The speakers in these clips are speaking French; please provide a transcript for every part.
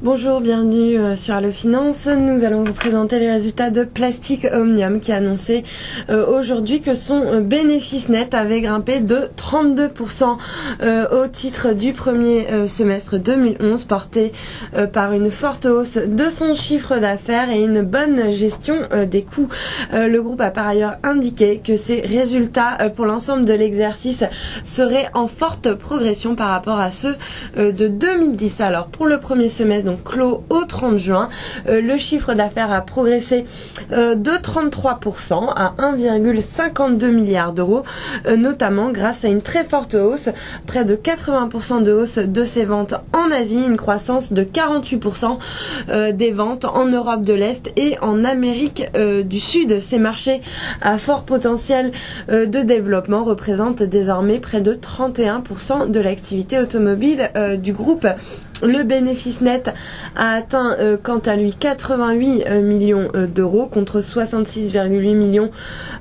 Bonjour, bienvenue sur Allo Finance. Nous allons vous présenter les résultats de Plastic Omnium qui a annoncé aujourd'hui que son bénéfice net avait grimpé de 32% au titre du premier semestre 2011, porté par une forte hausse de son chiffre d'affaires et une bonne gestion des coûts. Le groupe a par ailleurs indiqué que ses résultats pour l'ensemble de l'exercice seraient en forte progression par rapport à ceux de 2010. Alors pour le premier semestre, donc clos au 30 juin, le chiffre d'affaires a progressé de 33% à 1,52 milliard d'euros, notamment grâce à une très forte hausse, près de 80% de hausse de ses ventes en Asie, une croissance de 48% des ventes en Europe de l'Est et en Amérique du Sud. Ces marchés à fort potentiel de développement représentent désormais près de 31% de l'activité automobile du groupe. Le bénéfice net a atteint quant à lui 88 millions d'euros contre 66,8 millions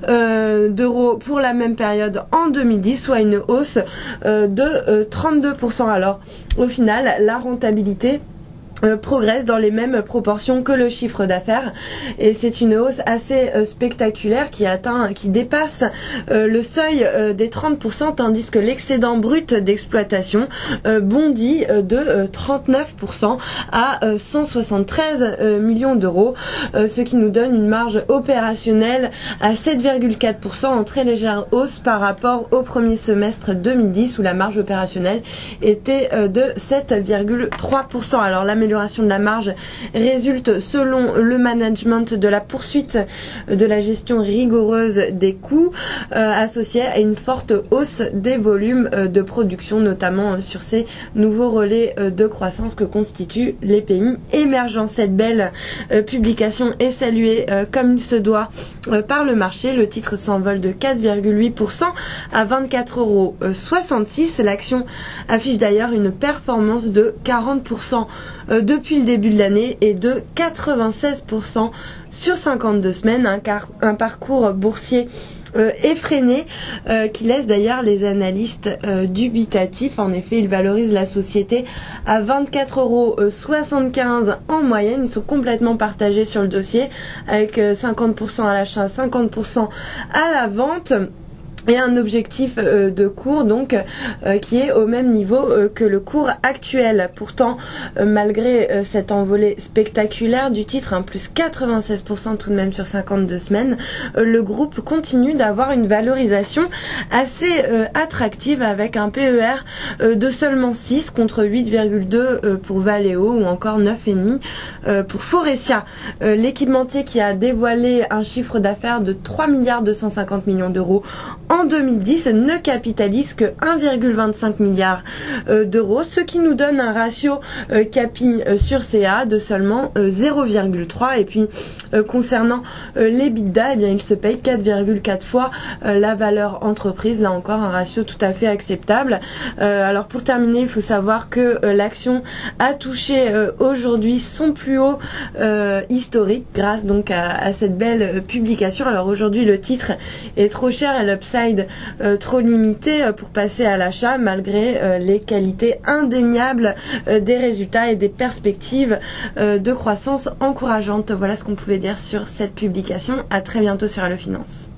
d'euros pour la même période en 2010, soit une hausse de 32%. Alors au final, la rentabilité progresse dans les mêmes proportions que le chiffre d'affaires et c'est une hausse assez spectaculaire qui dépasse le seuil des 30%, tandis que l'excédent brut d'exploitation bondit de 39% à 173 millions d'euros, ce qui nous donne une marge opérationnelle à 7,4%, en très légère hausse par rapport au premier semestre 2010 où la marge opérationnelle était de 7,3%. Alors l'amélioration de la marge résulte selon le management de la poursuite de la gestion rigoureuse des coûts associée à une forte hausse des volumes de production, notamment sur ces nouveaux relais de croissance que constituent les pays émergents. Cette belle publication est saluée comme il se doit par le marché. Le titre s'envole de 4,8% à 24,66 €. L'action affiche d'ailleurs une performance de 40% depuis le début de l'année et de 96% sur 52 semaines, un parcours boursier effréné qui laisse d'ailleurs les analystes dubitatifs. En effet, ils valorisent la société à 24,75 € en moyenne. Ils sont complètement partagés sur le dossier avec 50% à l'achat, 50% à la vente. Et un objectif de cours donc qui est au même niveau que le cours actuel. Pourtant, malgré cette envolée spectaculaire du titre, plus 96% tout de même sur 52 semaines, le groupe continue d'avoir une valorisation assez attractive avec un PER de seulement 6 contre 8,2 pour Valeo ou encore 9,5 pour Faurecia. L'équipementier qui a dévoilé un chiffre d'affaires de 3,250 milliards d'euros en 2010 ne capitalise que 1,25 milliard d'euros, ce qui nous donne un ratio CAPI sur CA de seulement 0,3. Et puis concernant l'EBITDA, eh bien, il se paye 4,4 fois la valeur entreprise. Là encore, un ratio tout à fait acceptable. Alors pour terminer, il faut savoir que l'action a touché aujourd'hui son plus haut historique grâce donc à cette belle publication. Alors aujourd'hui, le titre est trop cher et l'upside trop limité pour passer à l'achat malgré les qualités indéniables des résultats et des perspectives de croissance encourageantes. Voilà ce qu'on pouvait dire sur cette publication. À très bientôt sur Allo Finance.